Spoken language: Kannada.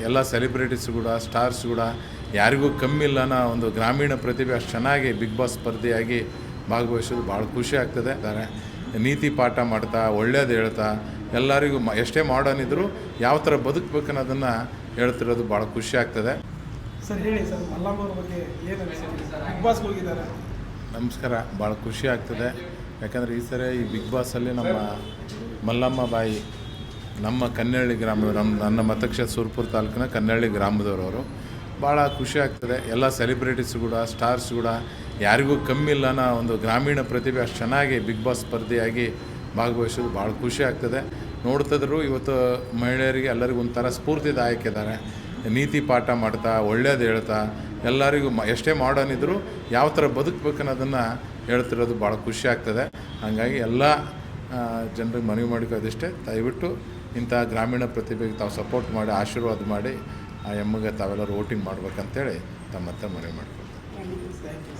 ಎಲ್ಲ ಸೆಲೆಬ್ರಿಟೀಸ್ ಕೂಡ ಸ್ಟಾರ್ಸ್ ಕೂಡ ಯಾರಿಗೂ ಕಮ್ಮಿ ಇಲ್ಲ ಅನ್ನೋ ಒಂದು ಗ್ರಾಮೀಣ ಪ್ರತಿಭೆ ಅಷ್ಟು ಚೆನ್ನಾಗಿ ಬಿಗ್ ಬಾಸ್ ಸ್ಪರ್ಧೆಯಾಗಿ ಭಾಗವಹಿಸೋದು ಭಾಳ ಖುಷಿ ಆಗ್ತದೆ. ನೀತಿ ಪಾಠ ಮಾಡ್ತಾ ಒಳ್ಳೇದು ಹೇಳ್ತಾ ಎಲ್ಲರಿಗೂ ಎಷ್ಟೇ ಮಾಡರ್ನ್ ಇದ್ದರೂ ಯಾವ ಥರ ಬದುಕಬೇಕು ಅನ್ನೋದನ್ನು ಹೇಳ್ತಿರೋದು ಭಾಳ ಖುಷಿ ಆಗ್ತದೆ. ಸರ್ ಹೇಳಿ ಸರ್, ಮಲ್ಲಮ್ಮ ಅವ್ರ ಬಗ್ಗೆ ಏನು ಬಿಗ್ ಬಾಸ್ಗೆ ಹೋಗಿದ್ದಾರೆ? ನಮಸ್ಕಾರ. ಭಾಳ ಖುಷಿ ಆಗ್ತದೆ. ಯಾಕಂದರೆ ಈ ಸರಿ ಈ ಬಿಗ್ ಬಾಸಲ್ಲಿ ನಮ್ಮ ಮಲ್ಲಮ್ಮ ಬಾಯಿ ನಮ್ಮ ಕನ್ನಳ್ಳಿ ಗ್ರಾಮ, ನನ್ನ ಮತಕ್ಷೇತ್ರ ಸುರಪುರ ತಾಲೂಕಿನ ಕನ್ನಳ್ಳಿ ಗ್ರಾಮದವರು. ಭಾಳ ಖುಷಿ ಆಗ್ತದೆ. ಎಲ್ಲ ಸೆಲೆಬ್ರಿಟೀಸ್ ಕೂಡ ಸ್ಟಾರ್ಸ್ ಕೂಡ ಯಾರಿಗೂ ಕಮ್ಮಿ ಇಲ್ಲ ಅನ್ನೋ ಒಂದು ಗ್ರಾಮೀಣ ಪ್ರತಿಭೆ ಅಷ್ಟು ಚೆನ್ನಾಗಿ ಬಿಗ್ ಬಾಸ್ ಸ್ಪರ್ಧೆಯಾಗಿ ಭಾಗವಹಿಸೋದು ಭಾಳ ಖುಷಿ ಆಗ್ತದೆ. ನೋಡ್ತಿದ್ರು ಇವತ್ತು ಮಹಿಳೆಯರಿಗೆ ಎಲ್ಲರಿಗೂ ಒಂಥರ ಸ್ಫೂರ್ತಿದಾಯಕ ಇದ್ದಾರೆ. ನೀತಿ ಪಾಠ ಮಾಡ್ತಾ ಒಳ್ಳೇದು ಹೇಳ್ತಾ ಎಲ್ಲರಿಗೂ ಎಷ್ಟೇ ಮಾಡರ್ನ್ ಇದ್ದರೂ ಯಾವ ಥರ ಬದುಕಬೇಕು ಅನ್ನೋದನ್ನು ಹೇಳ್ತಿರೋದು ಭಾಳ ಖುಷಿ ಆಗ್ತದೆ. ಹಾಗಾಗಿ ಎಲ್ಲ ಜನರಿಗೆ ಮನವಿ ಮಾಡಿಕೋದಿಷ್ಟೇ, ದಯವಿಟ್ಟು ಇಂಥ ಗ್ರಾಮೀಣ ಪ್ರತಿಭೆಗೆ ತಾವು ಸಪೋರ್ಟ್ ಮಾಡಿ ಆಶೀರ್ವಾದ ಮಾಡಿ ಆ ಎಮ್ಮಗೆ ತಾವೆಲ್ಲರೂ ವೋಟಿಂಗ್ ಮಾಡ್ಬೇಕಂತೇಳಿ ತಮ್ಮ ಹತ್ರ ಮನವಿ ಮಾಡ್ಕೊಳ್ತಾರೆ.